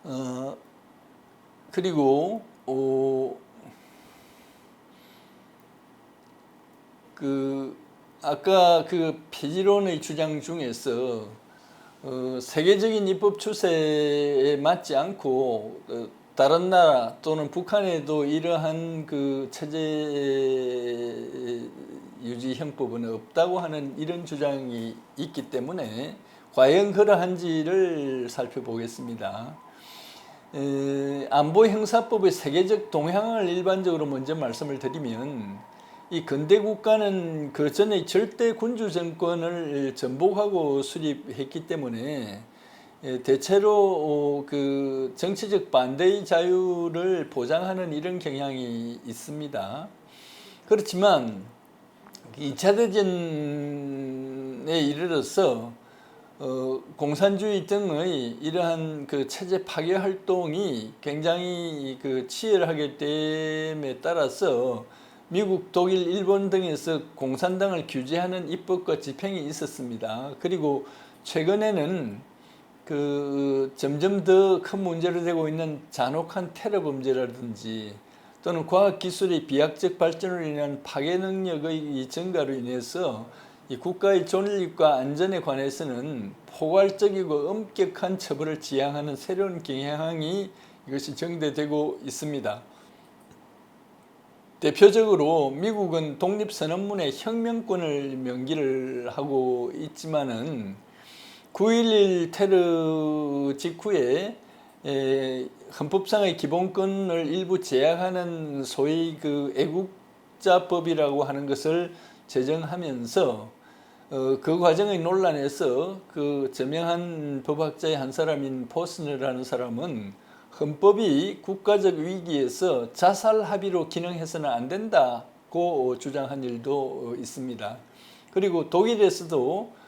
어, 그리고 아까 그 폐지론의 주장 중에서 세계적인 입법 추세에 맞지 않고 다른 나라 또는 북한에도 이러한 그 체제 유지 형법은 없다고 하는 이런 주장이 있기 때문에 과연 그러한지를 살펴보겠습니다. 안보 형사법의 세계적 동향을 일반적으로 먼저 말씀을 드리면, 이 근대 국가는 그 전에 절대 군주 정권을 전복하고 수립했기 때문에 대체로 그 정치적 반대의 자유를 보장하는 이런 경향이 있습니다. 그렇지만 2차 대전에 이르러서 공산주의 등의 이러한 그 체제 파괴 활동이 굉장히 그 치열하게 됨에 따라서 미국, 독일, 일본 등에서 공산당을 규제하는 입법과 집행이 있었습니다. 그리고 최근에는 그 점점 더 큰 문제로 되고 있는 잔혹한 테러 범죄라든지 또는 과학기술의 비약적 발전으로 인한 파괴 능력의 증가로 인해서 이 국가의 존립과 안전에 관해서는 포괄적이고 엄격한 처벌을 지향하는 새로운 경향이 이것이 정대되고 있습니다. 대표적으로 미국은 독립선언문에 혁명권을 명기를 하고 있지만은 9.11 테러 직후에 헌법상의 기본권을 일부 제약하는 소위 그 애국자법이라고 하는 것을 제정하면서 그 과정의 논란에서 그 저명한 법학자의 한 사람인 포스너라는 사람은 헌법이 국가적 위기에서 자살 합의로 기능해서는 안 된다고 주장한 일도 있습니다. 그리고 독일에서도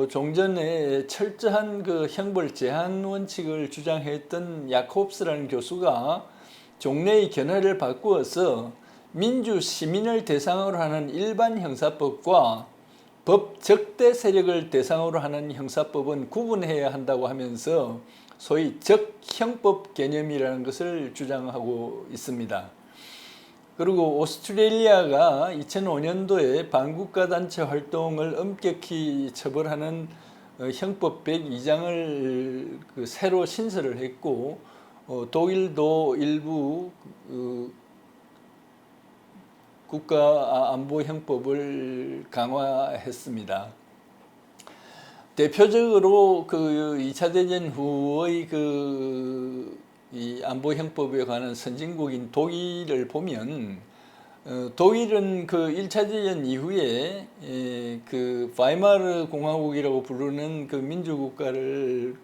종전에 철저한 그 형벌 제한 원칙을 주장했던 야콥스라는 교수가 종래의 견해를 바꾸어서 민주 시민을 대상으로 하는 일반 형사법과 법 적대 세력을 대상으로 하는 형사법은 구분해야 한다고 하면서 소위 적형법 개념이라는 것을 주장하고 있습니다. 그리고 오스트레일리아가 2005년도에 반국가 단체 활동을 엄격히 처벌하는 형법 102장을 새로 신설을 했고, 독일도 일부 국가안보형법을 강화했습니다. 대표적으로 그 2차 대전 후의 이 안보형법에 관한 선진국인 독일을 보면, 독일은 그 1차 대전 이후에 그 바이마르 공화국이라고 부르는 그 민주국가를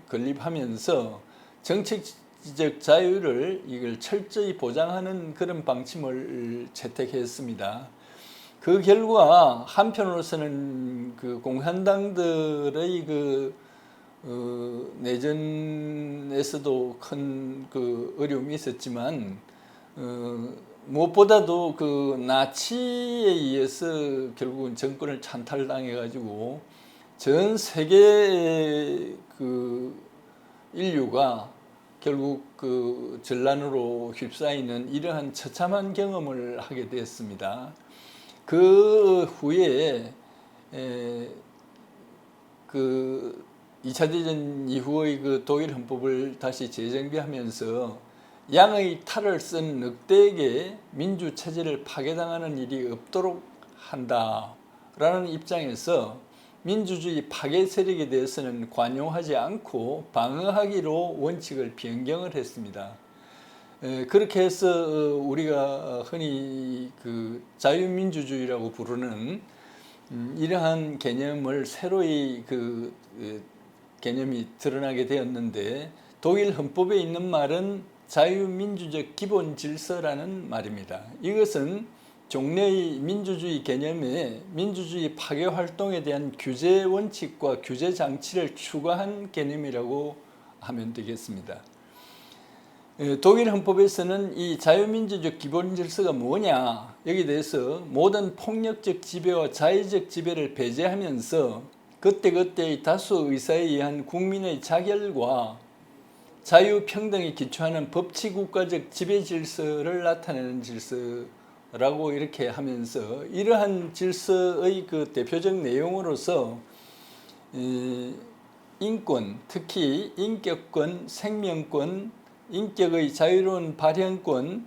건립하면서 정치적 자유를 이걸 철저히 보장하는 그런 방침을 채택했습니다. 그 결과 한편으로서는 그 공산당들의 내전에서도 큰 그 어려움이 있었지만, 무엇보다도 그 나치에 의해서 결국은 정권을 찬탈당해 가지고 전 세계 그 인류가 결국 그 전란으로 휩싸이는 이러한 처참한 경험을 하게 되었습니다. 그 후에 그 2차 대전 이후의 그 독일 헌법을 다시 재정비하면서 양의 탈을 쓴 늑대에게 민주 체제를 파괴당하는 일이 없도록 한다라는 입장에서 민주주의 파괴 세력에 대해서는 관용하지 않고 방어하기로 원칙을 변경을 했습니다. 그렇게 해서 우리가 흔히 그 자유민주주의라고 부르는 이러한 개념을 새로이 그 개념이 드러나게 되었는데, 독일 헌법에 있는 말은 자유민주적 기본 질서라는 말입니다. 이것은 종래의 민주주의 개념에 민주주의 파괴 활동에 대한 규제 원칙과 규제 장치를 추가한 개념이라고 하면 되겠습니다. 독일 헌법에서는 이 자유민주적 기본 질서가 뭐냐, 여기에 대해서 모든 폭력적 지배와 자의적 지배를 배제하면서 그때그때의 다수 의사에 의한 국민의 자결과 자유평등에 기초하는 법치국가적 지배질서를 나타내는 질서라고 이렇게 하면서 이러한 질서의 그 대표적 내용으로서 인권, 특히 인격권, 생명권, 인격의 자유로운 발현권,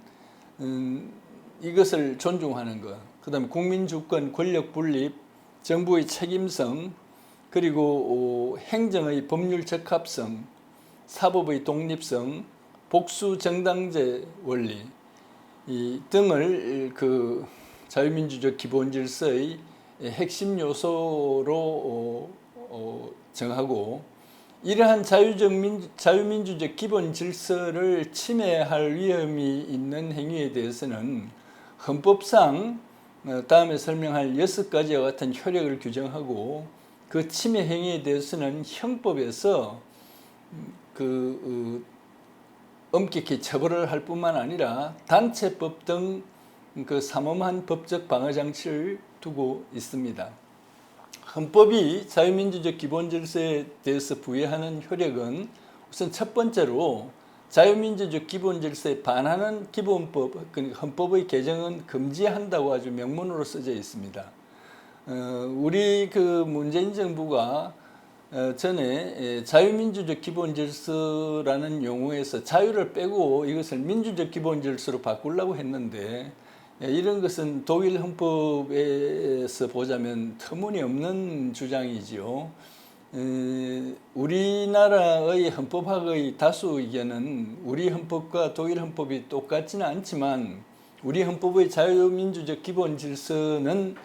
이것을 존중하는 것, 그 다음에 국민주권, 권력분립, 정부의 책임성, 그리고 행정의 법률 적합성, 사법의 독립성, 복수 정당제 원리 등을 그 자유민주적 기본질서의 핵심 요소로 정하고, 이러한 자유민주적 기본질서를 침해할 위험이 있는 행위에 대해서는 헌법상 다음에 설명할 6가지와 같은 효력을 규정하고, 그 침해 행위에 대해서는 형법에서 엄격히 처벌을 할 뿐만 아니라 단체법 등 그 삼엄한 법적 방어 장치를 두고 있습니다. 헌법이 자유민주적 기본질서에 대해서 부여하는 효력은 우선 첫 번째로 자유민주적 기본질서에 반하는 기본법, 그러니까 헌법의 개정은 금지한다고 아주 명문으로 써져 있습니다. 우리 그 문재인 정부가 전에 자유민주적 기본질서라는 용어에서 자유를 빼고 이것을 민주적 기본질서로 바꾸려고 했는데, 이런 것은 독일 헌법에서 보자면 터무니없는 주장이지요. 우리나라의 헌법학의 다수 의견은 우리 헌법과 독일 헌법이 똑같지는 않지만 우리 헌법의 자유민주적 기본질서는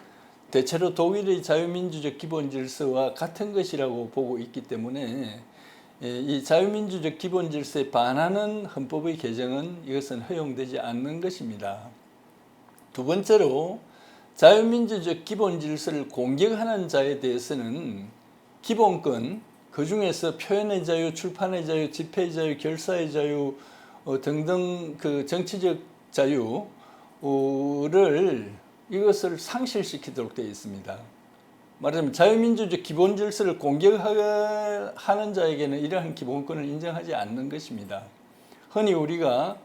대체로 독일의 자유민주적 기본질서와 같은 것이라고 보고 있기 때문에 이 자유민주적 기본질서에 반하는 헌법의 개정은 이것은 허용되지 않는 것입니다. 두 번째로 자유민주적 기본질서를 공격하는 자에 대해서는 기본권, 그 중에서 표현의 자유, 출판의 자유, 집회의 자유, 결사의 자유 등등 그 정치적 자유를 이것을 상실시키도록 되어 있습니다. 말하자면 자유민주적 기본질서를 공격하는 자에게는 이러한 기본권을 인정하지 않는 것입니다. 흔히 우리가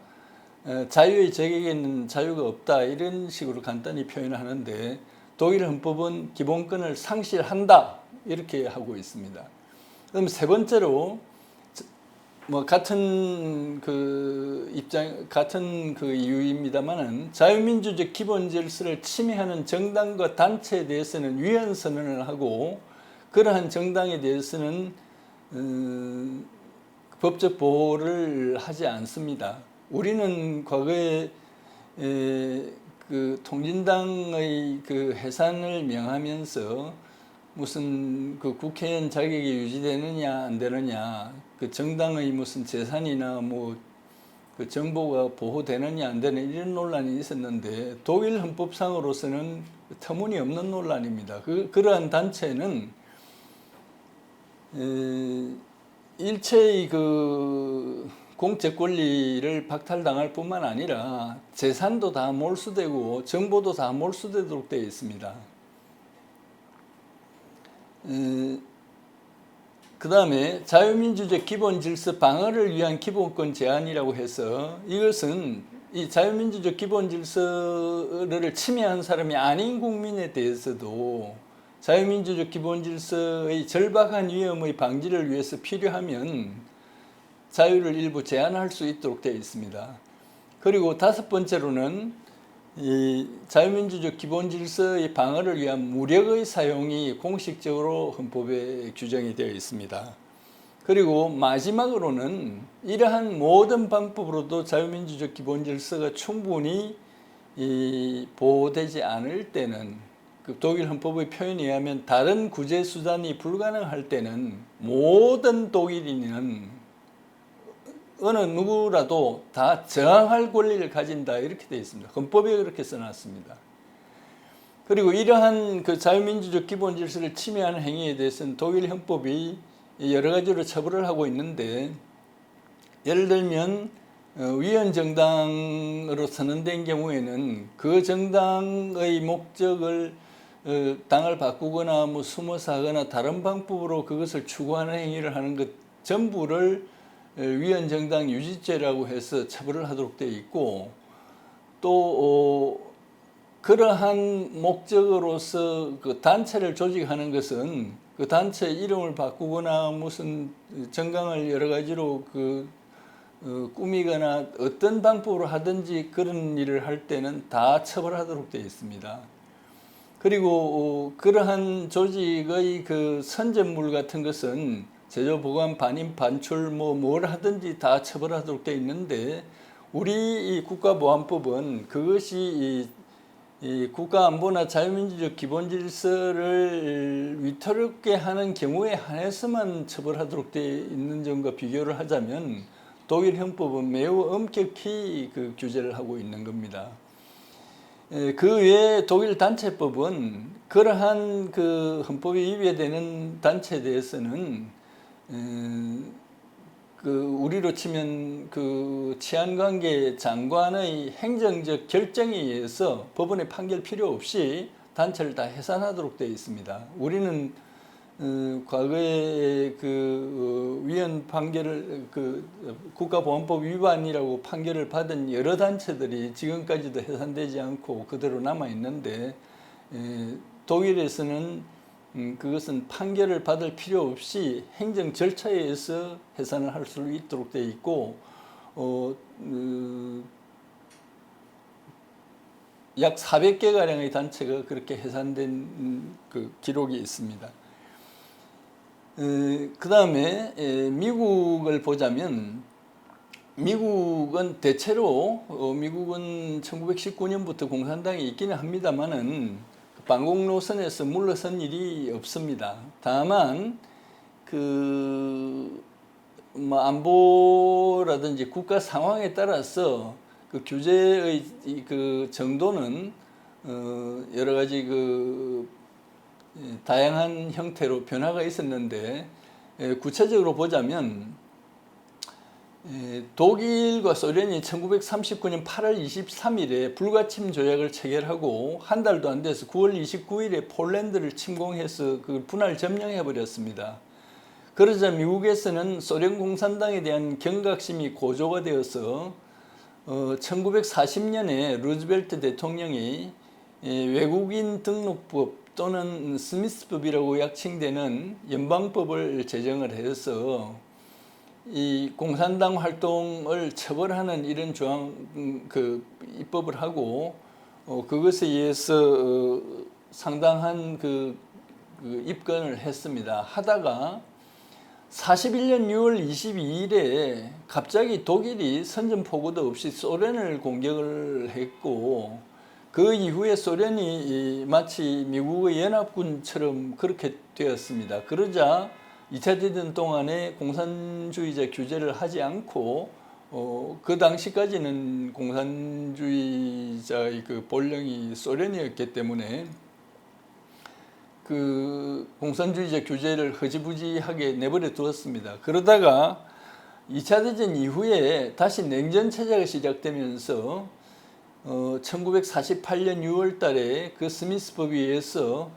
자유의 적에게는 자유가 없다 이런 식으로 간단히 표현하는데, 독일 헌법은 기본권을 상실한다 이렇게 하고 있습니다. 그럼 세 번째로 같은 이유입니다만은 자유민주적 기본질서를 침해하는 정당과 단체에 대해서는 위헌 선언을 하고, 그러한 정당에 대해서는 법적 보호를 하지 않습니다. 우리는 과거에 그 통진당의 그 해산을 명하면서 무슨 그 국회의원 자격이 유지되느냐 안 되느냐, 그 정당의 무슨 재산이나 그 정보가 보호되느냐 안 되느냐 이런 논란이 있었는데, 독일 헌법상으로서는 터무니없는 논란입니다. 그러한 단체는 일체의 그 공적 권리를 박탈당할 뿐만 아니라 재산도 다 몰수되고 정보도 다 몰수되도록 되어 있습니다. 그 다음에 자유민주적 기본질서 방어를 위한 기본권 제한이라고 해서, 이것은 이 자유민주적 기본질서를 침해한 사람이 아닌 국민에 대해서도 자유민주적 기본질서의 절박한 위험의 방지를 위해서 필요하면 자유를 일부 제한할 수 있도록 되어 있습니다. 그리고 다섯 번째로는 이 자유민주적 기본질서의 방어를 위한 무력의 사용이 공식적으로 헌법에 규정이 되어 있습니다. 그리고 마지막으로는 이러한 모든 방법으로도 자유민주적 기본질서가 충분히 보호되지 않을 때는, 그 독일 헌법의 표현에 의하면 다른 구제 수단이 불가능할 때는 모든 독일인은 어느 누구라도 다 저항할 권리를 가진다 이렇게 되어 있습니다. 헌법에 그렇게 써놨습니다. 그리고 이러한 그 자유민주적 기본질서를 침해하는 행위에 대해서는 독일 헌법이 여러 가지로 처벌을 하고 있는데, 예를 들면 위헌 정당으로 선언된 경우에는 그 정당의 목적을 당을 바꾸거나 숨어서 하거나 다른 방법으로 그것을 추구하는 행위를 하는 것 전부를 위헌정당 유지죄라고 해서 처벌을 하도록 되어 있고, 또 그러한 목적으로서 그 단체를 조직하는 것은 그 단체 이름을 바꾸거나 무슨 정강을 여러 가지로 꾸미거나 어떤 방법으로 하든지 그런 일을 할 때는 다 처벌하도록 되어 있습니다. 그리고 그러한 조직의 그 선전물 같은 것은 제조, 보관, 반임, 반출 뭘 하든지 다 처벌하도록 되어 있는데, 우리 이 국가보안법은 그것이 이 국가안보나 자유민주적 기본질서를 위태롭게 하는 경우에 한해서만 처벌하도록 되어 있는 점과 비교를 하자면 독일 형법은 매우 엄격히 그 규제를 하고 있는 겁니다. 그 외에 독일 단체법은 그러한 그 헌법에 위배되는 단체에 대해서는 우리로 치면 그 치안관계 장관의 행정적 결정에 의해서 법원의 판결 필요 없이 단체를 다 해산하도록 되어 있습니다. 우리는 과거에 위헌 판결을 국가보안법 위반이라고 판결을 받은 여러 단체들이 지금까지도 해산되지 않고 그대로 남아 있는데, 독일에서는 그것은 판결을 받을 필요 없이 행정 절차에 의해서 해산을 할 수 있도록 되어 있고, 약 400개가량의 단체가 그렇게 해산된 그 기록이 있습니다. 그 다음에 미국을 보자면, 미국은 대체로 미국은 1919년부터 공산당이 있기는 합니다만은 반공 노선에서 물러선 일이 없습니다. 다만 안보라든지 국가 상황에 따라서 그 규제의 그 정도는 여러 가지 다양한 형태로 변화가 있었는데, 구체적으로 보자면 독일과 소련이 1939년 8월 23일에 불가침 조약을 체결하고 한 달도 안 돼서 9월 29일에 폴란드를 침공해서 그걸 분할 점령해 버렸습니다. 그러자 미국에서는 소련 공산당에 대한 경각심이 고조가 되어서 1940년에 루즈벨트 대통령이 외국인 등록법 또는 스미스법이라고 약칭되는 연방법을 제정을 해서 이 공산당 활동을 처벌하는 이런 조항 입법을 하고, 그것에 의해서 상당한 입건을 했습니다. 하다가 41년 6월 22일에 갑자기 독일이 선전포고도 없이 소련을 공격을 했고, 그 이후에 소련이 마치 미국의 연합군처럼 그렇게 되었습니다. 그러자 2차 대전 동안에 공산주의자 규제를 하지 않고 그 당시까지는 공산주의자의 그 본령이 소련이었기 때문에 그 공산주의자 규제를 흐지부지하게 내버려 두었습니다. 그러다가 2차 대전 이후에 다시 냉전 체제가 시작되면서 1948년 6월 달에 그 스미스법에 의해서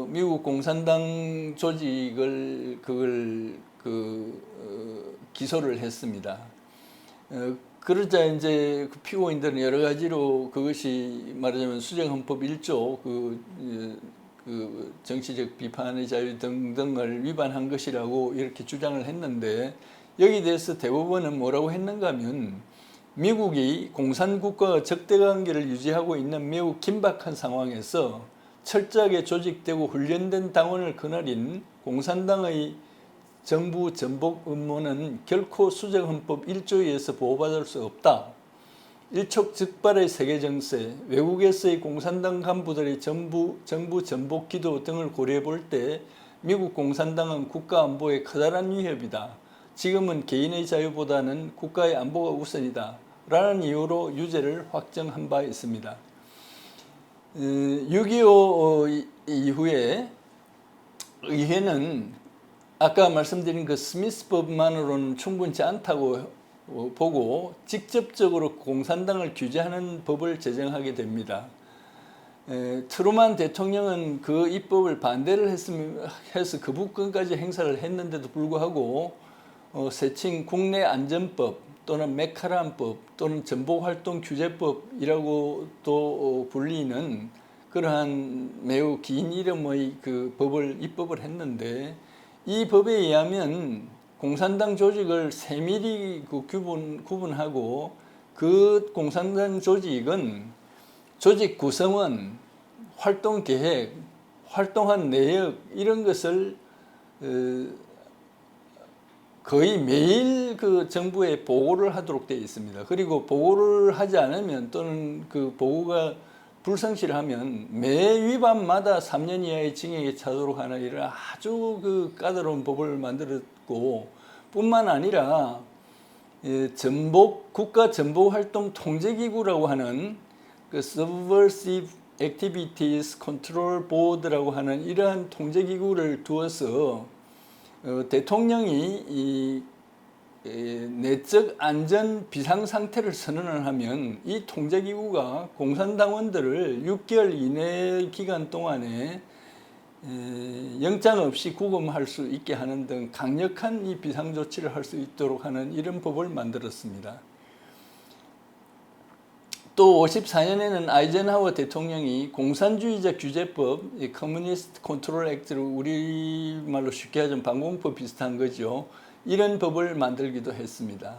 미국 공산당 조직을 기소를 했습니다. 그러자 이제 그 피고인들은 여러 가지로 그것이 말하자면 수정헌법 1조 정치적 비판의 자유 등등을 위반한 것이라고 이렇게 주장을 했는데, 여기에 대해서 대법원은 뭐라고 했는가 하면, 미국이 공산국가와 적대관계를 유지하고 있는 매우 긴박한 상황에서 철저하게 조직되고 훈련된 당원을 거느린 공산당의 정부 전복 음모는 결코 수정헌법 1조에 의해서 보호받을 수 없다. 일촉즉발의 세계 정세, 외국에서의 공산당 간부들의 정부 전복 기도 등을 고려해 볼 때 미국 공산당은 국가 안보에 커다란 위협이다. 지금은 개인의 자유보다는 국가의 안보가 우선이다. 라는 이유로 유죄를 확정한 바 있습니다. 6.25 이후에 의회는 아까 말씀드린 그 스미스법만으로는 충분치 않다고 보고 직접적으로 공산당을 규제하는 법을 제정하게 됩니다. 트루만 대통령은 그 입법을 반대를 해서 거부권까지 행사를 했는데도 불구하고 세칭 국내 안전법 또는 메카란법 또는 전복활동규제법이라고 또 불리는 그러한 매우 긴 이름의 그 법을 입법을 했는데, 이 법에 의하면 공산당 조직을 세밀히 구분하고 그 공산당 조직은 조직 구성원, 활동 계획, 활동한 내역 이런 것을 거의 매일 그 정부에 보고를 하도록 되어 있습니다. 그리고 보고를 하지 않으면 또는 그 보고가 불성실하면 매 위반마다 3년 이하의 징역에 처하도록 하는 이런 아주 그 까다로운 법을 만들었고, 뿐만 아니라 국가전복활동 통제기구라고 하는 그 Subversive Activities Control Board라고 하는 이러한 통제기구를 두어서 대통령이 이 내적 안전 비상상태를 선언을 하면 이 통제기구가 공산당원들을 6개월 이내 기간 동안에 영장 없이 구금할 수 있게 하는 등 강력한 이 비상조치를 할 수 있도록 하는 이런 법을 만들었습니다. 또 54년에는 아이젠하워 대통령이 공산주의자 규제법, 커뮤니스트 컨트롤 액트를 우리말로 쉽게 하자면 반공법 비슷한 거죠. 이런 법을 만들기도 했습니다.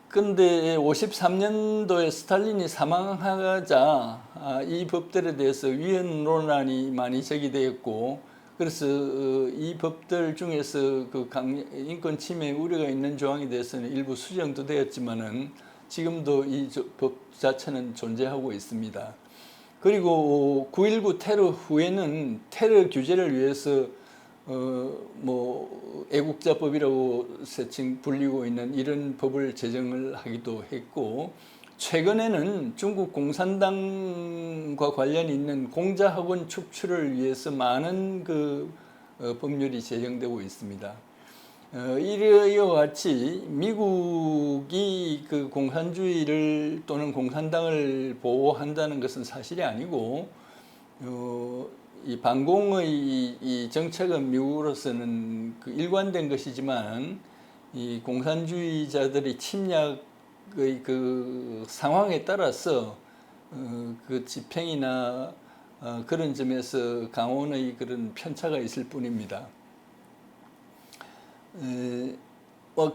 그런데 53년도에 스탈린이 사망하자 이 법들에 대해서 위헌 논란이 많이 제기되었고, 그래서 이 법들 중에서 그 인권 침해 우려가 있는 조항에 대해서는 일부 수정도 되었지만은 지금도 이 법 자체는 존재하고 있습니다. 그리고 9.19 테러 후에는 테러 규제를 위해서 애국자법이라고 세칭 불리고 있는 이런 법을 제정을 하기도 했고, 최근에는 중국 공산당과 관련이 있는 공자학원 축출을 위해서 많은 그 법률이 제정되고 있습니다. 이와 같이 미국이 그 공산주의를 또는 공산당을 보호한다는 것은 사실이 아니고, 이 반공의 이 정책은 미국으로서는 그 일관된 것이지만, 이 공산주의자들의 침략의 그 상황에 따라서 그 집행이나 그런 점에서 강원의 그런 편차가 있을 뿐입니다.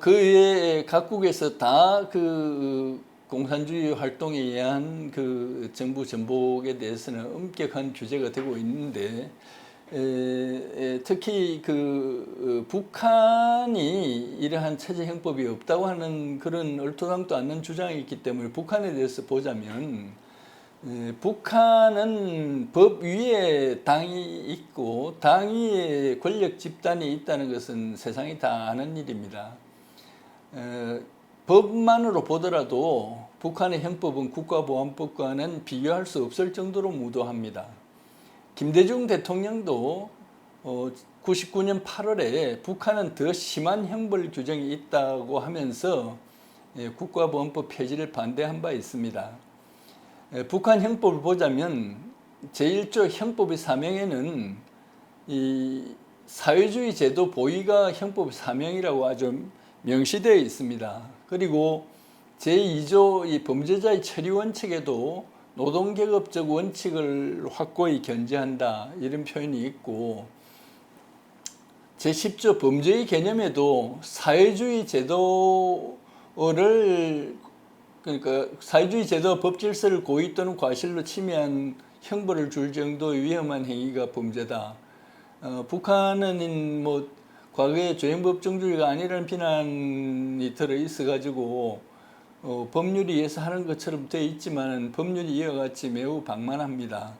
그 외에 각국에서 다 그 공산주의 활동에 의한 그 정부 전복에 대해서는 엄격한 규제가 되고 있는데, 특히 그 북한이 이러한 체제 형법이 없다고 하는 그런 얼토당도 않는 주장이 있기 때문에 북한에 대해서 보자면, 북한은 법 위에 당이 있고 당 위에 권력 집단이 있다는 것은 세상이 다 아는 일입니다. 법만으로 보더라도 북한의 형법은 국가보안법과는 비교할 수 없을 정도로 무도합니다. 김대중 대통령도 99년 8월에 북한은 더 심한 형벌 규정이 있다고 하면서 국가보안법 폐지를 반대한 바 있습니다. 북한 형법을 보자면 제1조 형법의 사명에는 이 사회주의 제도 보위가 형법의 사명이라고 아주 명시되어 있습니다. 그리고 제2조 이 범죄자의 처리 원칙에도 노동계급적 원칙을 확고히 견지한다 이런 표현이 있고, 제10조 범죄의 개념에도 사회주의 제도를 그러니까 사회주의 제도 법 질서를 고의 또는 과실로 침해한 형벌을 줄 정도의 위험한 행위가 범죄다. 북한은 과거에 조행법정주의가 아니라는 비난이 들어 있어가지고 법률이 의해서 하는 것처럼 되어 있지만 법률이 이와 같이 매우 방만합니다.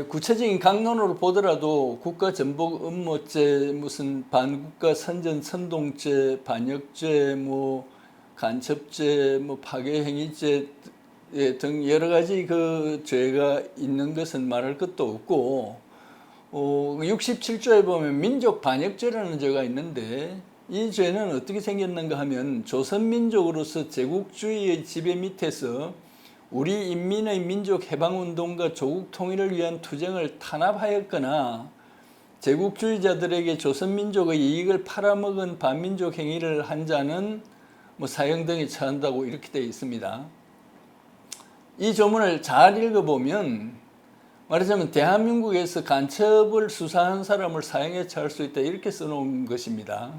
구체적인 강론으로 보더라도 국가전복 음모죄, 무슨 반국가 선전 선동죄, 반역죄, 간첩죄, 파괴행위죄 등 여러 가지 그 죄가 있는 것은 말할 것도 없고, 67조에 보면 민족 반역죄라는 죄가 있는데, 이 죄는 어떻게 생겼는가 하면 조선민족으로서 제국주의의 지배 밑에서 우리 인민의 민족 해방운동과 조국 통일을 위한 투쟁을 탄압하였거나 제국주의자들에게 조선민족의 이익을 팔아먹은 반민족 행위를 한 자는 뭐 사형 등에 처한다고 이렇게 되어 있습니다. 이 조문을 잘 읽어보면 말하자면 대한민국에서 간첩을 수사한 사람을 사형에 처할 수 있다 이렇게 써놓은 것입니다.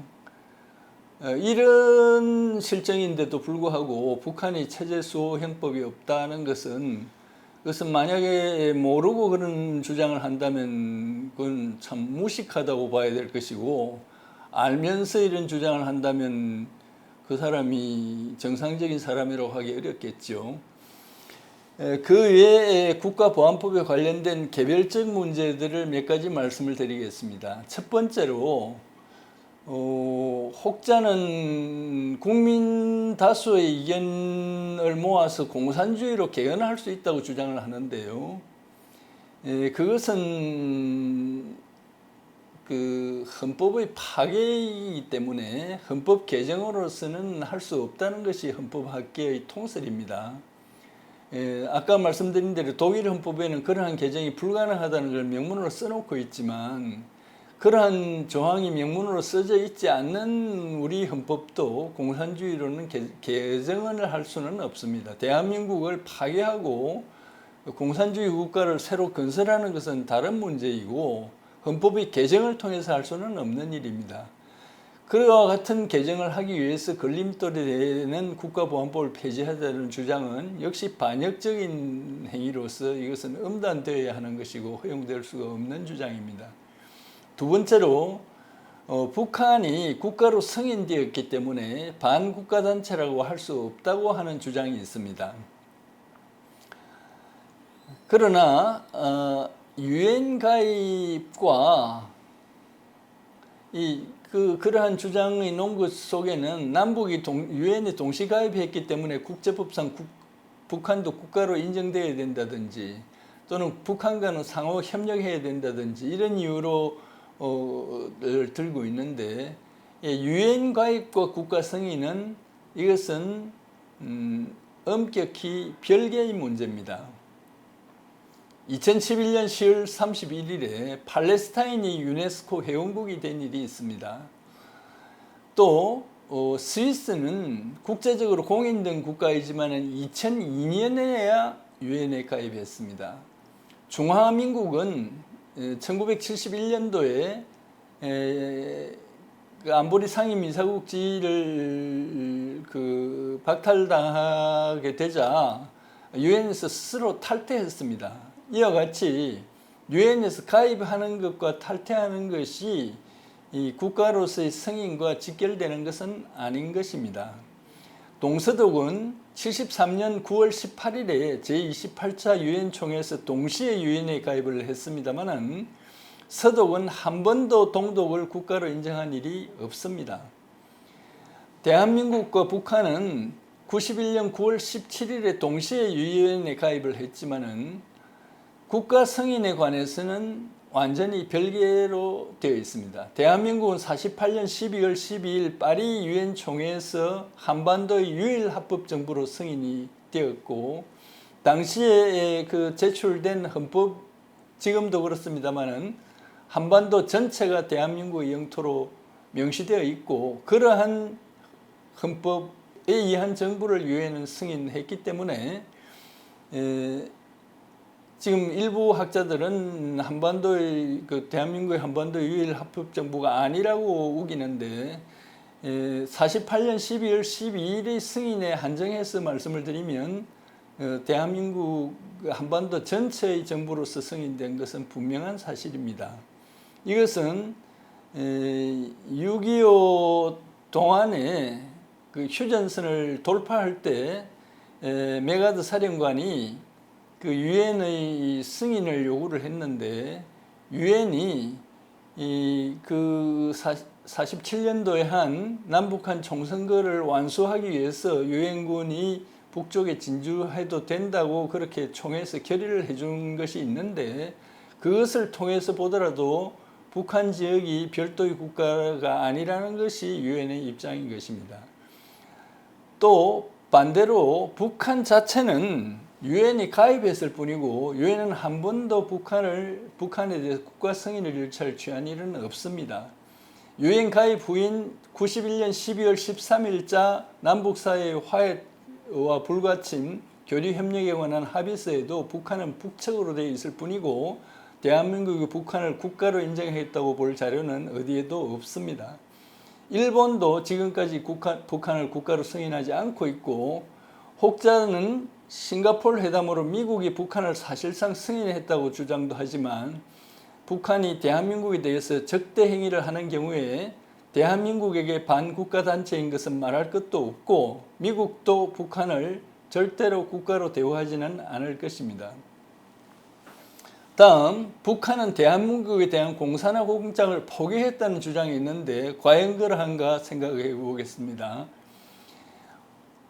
이런 실정인데도 불구하고 북한이 체제수호 형법이 없다는 것은 만약에 모르고 그런 주장을 한다면 그건 참 무식하다고 봐야 될 것이고, 알면서 이런 주장을 한다면 그 사람이 정상적인 사람이라고 하기 어렵겠죠. 그 외에 국가보안법에 관련된 개별적 문제들을 몇 가지 말씀을 드리겠습니다. 첫 번째로 혹자는 국민 다수의 의견을 모아서 공산주의로 개헌할 수 있다고 주장을 하는데요. 그것은 그 헌법의 파괴이기 때문에 헌법 개정으로서는 할 수 없다는 것이 헌법학계의 통설입니다. 아까 말씀드린 대로 독일 헌법에는 그러한 개정이 불가능하다는 걸 명문으로 써놓고 있지만, 그러한 조항이 명문으로 써져 있지 않는 우리 헌법도 공산주의로는 개정을 할 수는 없습니다. 대한민국을 파괴하고 공산주의 국가를 새로 건설하는 것은 다른 문제이고, 헌법의 개정을 통해서 할 수는 없는 일입니다. 그와 같은 개정을 하기 위해서 걸림돌이 되는 국가보안법을 폐지하자는 주장은 역시 반역적인 행위로서 이것은 엄단되어야 하는 것이고 허용될 수가 없는 주장입니다. 두 번째로 북한이 국가로 승인되었기 때문에 반국가단체라고 할 수 없다고 하는 주장이 있습니다. 그러나 유엔 가입과 그러한 주장의 논것 속에는 남북이 유엔에 동시 가입했기 때문에 국제법상 북한도 국가로 인정되어야 된다든지, 또는 북한과는 상호 협력해야 된다든지 이런 이유로 들고 있는데, 유엔 가입과 국가 승인은 이것은 엄격히 별개의 문제입니다. 2011년 10월 31일에 팔레스타인이 유네스코 회원국이 된 일이 있습니다. 또 스위스는 국제적으로 공인된 국가이지만 2002년에야 유엔에 가입했습니다. 중화민국은 1971년도에 안보리 상임이사국지를 박탈당하게 되자 유엔에서 스스로 탈퇴했습니다. 이와 같이 유엔에서 가입하는 것과 탈퇴하는 것이 이 국가로서의 승인과 직결되는 것은 아닌 것입니다. 동서독은 73년 9월 18일에 제28차 유엔 총회에서 동시에 유엔에 가입을 했습니다만, 서독은 한 번도 동독을 국가로 인정한 일이 없습니다. 대한민국과 북한은 91년 9월 17일에 동시에 유엔에 가입을 했지만은 국가 승인에 관해서는 완전히 별개로 되어 있습니다. 대한민국은 48년 12월 12일 파리 유엔 총회에서 한반도의 유일 합법 정부로 승인이 되었고, 당시에 제출된 헌법, 지금도 그렇습니다만은 한반도 전체가 대한민국의 영토로 명시되어 있고, 그러한 헌법에 의한 정부를 유엔은 승인했기 때문에 지금 일부 학자들은 대한민국의 한반도 유일 합법 정부가 아니라고 우기는데, 48년 12월 12일의 승인에 한정해서 말씀을 드리면 대한민국 한반도 전체의 정부로서 승인된 것은 분명한 사실입니다. 이것은 6.25 동안에 휴전선을 돌파할 때 메가드 사령관이 유엔의 승인을 요구를 했는데, 유엔이 47년도에 한 남북한 총선거를 완수하기 위해서 유엔군이 북쪽에 진주해도 된다고 그렇게 총회에서 결의를 해준 것이 있는데, 그것을 통해서 보더라도 북한 지역이 별도의 국가가 아니라는 것이 유엔의 입장인 것입니다. 또 반대로 북한 자체는 유엔이 가입했을 뿐이고 유엔은 한 번도 북한에 대해서 국가 승인을 절차를 취한 일은 없습니다. 유엔 가입 후인 91년 12월 13일자 남북사이의 화해와 불가침 교류 협력에 관한 합의서에도 북한은 북측으로 되어 있을 뿐이고 대한민국이 북한을 국가로 인정했다고 볼 자료는 어디에도 없습니다. 일본도 지금까지 북한을 국가로 승인하지 않고 있고 혹자는 싱가포르 회담으로 미국이 북한을 사실상 승인했다고 주장도 하지만 북한이 대한민국에 대해서 적대 행위를 하는 경우에 대한민국에게 반국가 단체인 것은 말할 것도 없고 미국도 북한을 절대로 국가로 대우하지는 않을 것입니다. 다음, 북한은 대한민국에 대한 공산화 공작을 포기했다는 주장이 있는데 과연 그러한가 생각해 보겠습니다.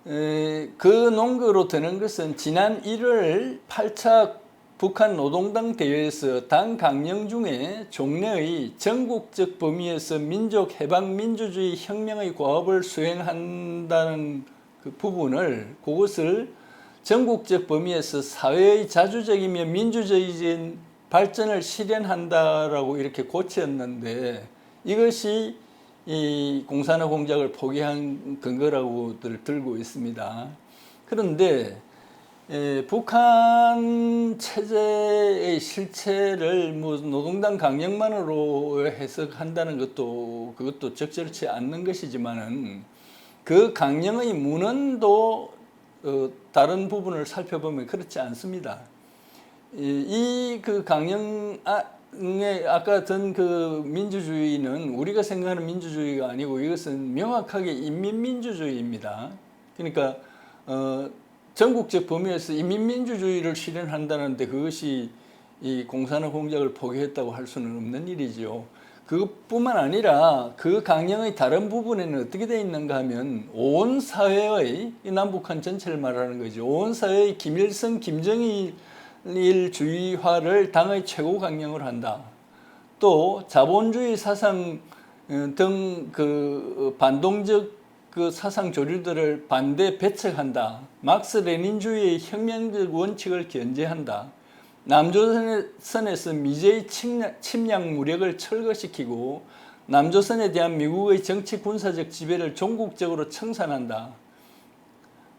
그 논거로 드는 것은 지난 1월 8차 북한 노동당 대회에서 당 강령 중에 종래의 전국적 범위에서 민족 해방 민주주의 혁명의 과업을 수행한다는 그 부분을 그것을 전국적 범위에서 사회의 자주적이며 민주적인 발전을 실현한다라고 이렇게 고쳤는데 이것이 이 공산화 공작을 포기한 근거라고들 들고 있습니다. 그런데 북한 체제의 실체를 뭐 노동당 강령만으로 해석한다는 것도 그것도 적절치 않는 것이지만은 그 강령의 문헌도 다른 부분을 살펴보면 그렇지 않습니다. 이 그 강령에 아까 든 그 민주주의는 우리가 생각하는 민주주의가 아니고 이것은 명확하게 인민민주주의입니다. 그러니까 전국적 범위에서 인민민주주의를 실현한다는데 그것이 이 공산화 공작을 포기했다고 할 수는 없는 일이죠. 그것뿐만 아니라 그 강령의 다른 부분에는 어떻게 되어 있는가 하면 온 사회의 남북한 전체를 말하는 거죠. 온 사회의 김일성, 김정일주의화를 당의 최고 강령으로 한다. 또 자본주의 사상 등 그 반동적 그 사상 조류들을 반대 배척한다. 막스 레닌주의의 혁명적 원칙을 견제한다. 남조선에서 미제의 침략 무력을 철거시키고 남조선에 대한 미국의 정치 군사적 지배를 종국적으로 청산한다.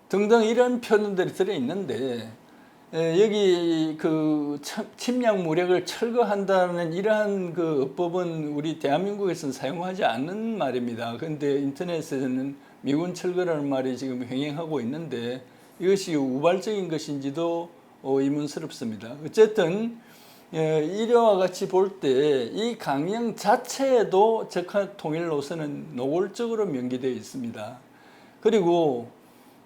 등등 이런 표현들이 들어있는데 여기 그 침략 무력을 철거한다는 이러한 그 어법은 우리 대한민국에서는 사용하지 않는 말입니다. 그런데 인터넷에서는 미군 철거라는 말이 지금 횡행하고 있는데 이것이 우발적인 것인지도 의문스럽습니다. 어쨌든 이와 같이 볼 때 이 강령 자체에도 적합 통일 노선은 노골적으로 명기되어 있습니다. 그리고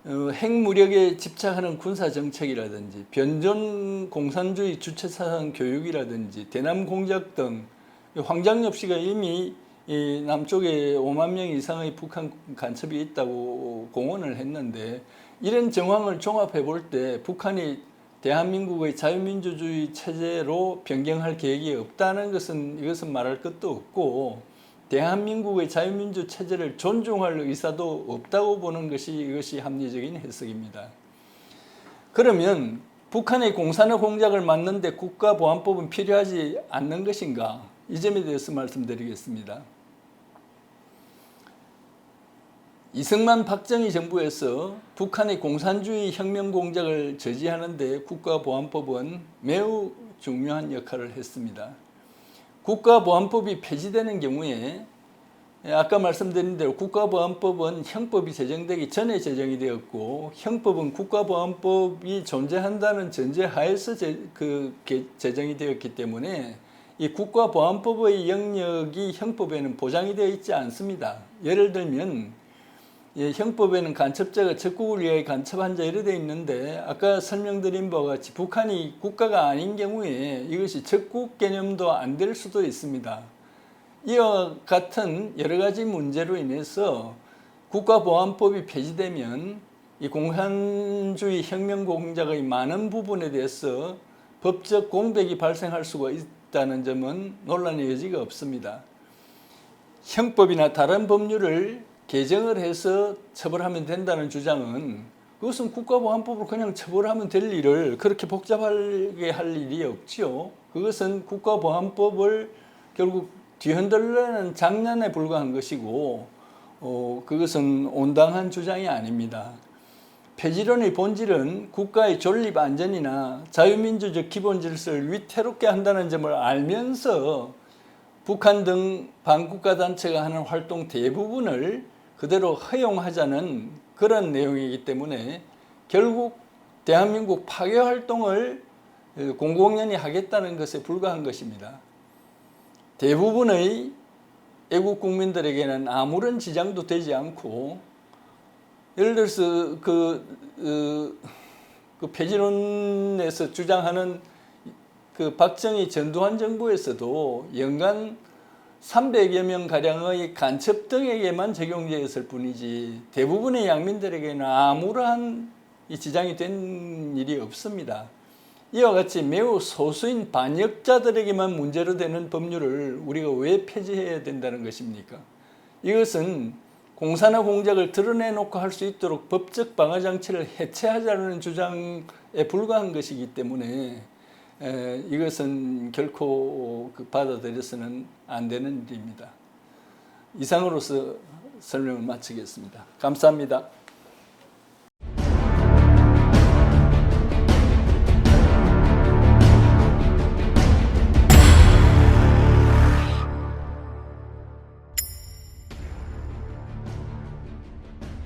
핵무력에 집착하는 군사정책이라든지 변전 공산주의 주체사상 교육이라든지 대남 공작 등 황장엽 씨가 이미 이 남쪽에 5만 명 이상의 북한 간첩이 있다고 공언을 했는데 이런 정황을 종합해 볼 때 북한이 대한민국의 자유민주주의 체제로 변경할 계획이 없다는 것은 이것은 말할 것도 없고 대한민국의 자유민주 체제를 존중할 의사도 없다고 보는 것이 이것이 합리적인 해석입니다. 그러면 북한의 공산화 공작을 막는데 국가보안법은 필요하지 않는 것인가? 이 점에 대해서 말씀드리겠습니다. 이승만 박정희 정부에서 북한의 공산주의 혁명 공작을 저지하는 데 국가보안법은 매우 중요한 역할을 했습니다. 국가보안법이 폐지되는 경우에 아까 말씀드린 대로 국가보안법은 형법이 제정되기 전에 제정이 되었고 형법은 국가보안법이 존재한다는 전제하에서 제정이 되었기 때문에 이 국가보안법의 영역이 형법에는 보장이 되어 있지 않습니다. 예를 들면 형법에는 간첩자가 적국을 위하여 간첩한 자 이래 되어 있는데 아까 설명드린 바와 같이 북한이 국가가 아닌 경우에 이것이 적국 개념도 안 될 수도 있습니다. 이와 같은 여러 가지 문제로 인해서 국가보안법이 폐지되면 이 공산주의 혁명 공작의 많은 부분에 대해서 법적 공백이 발생할 수가 있다는 점은 논란의 여지가 없습니다. 형법이나 다른 법률을 개정을 해서 처벌하면 된다는 주장은 그것은 국가보안법으로 그냥 처벌하면 될 일을 그렇게 복잡하게 할 일이 없지요. 그것은 국가보안법을 결국 뒤흔들려는 장난에 불과한 것이고 그것은 온당한 주장이 아닙니다. 폐지론의 본질은 국가의 존립 안전이나 자유민주적 기본 질서를 위태롭게 한다는 점을 알면서 북한 등 반국가 단체가 하는 활동 대부분을 그대로 허용하자는 그런 내용이기 때문에 결국 대한민국 파괴 활동을 공공연히 하겠다는 것에 불과한 것입니다. 대부분의 애국 국민들에게는 아무런 지장도 되지 않고, 예를 들어서 그 폐지론에서 주장하는 그 박정희 전두환 정부에서도 연간 300여 명 가량의 간첩 등에게만 적용되었을 뿐이지 대부분의 양민들에게는 아무런 지장이 된 일이 없습니다. 이와 같이 매우 소수인 반역자들에게만 문제로 되는 법률을 우리가 왜 폐지해야 된다는 것입니까? 이것은 공사나 공작을 드러내놓고 할 수 있도록 법적 방어장치를 해체하자는 주장에 불과한 것이기 때문에 이것은 결코 받아들여서는 안 되는 일입니다. 이상으로서 설명을 마치겠습니다. 감사합니다.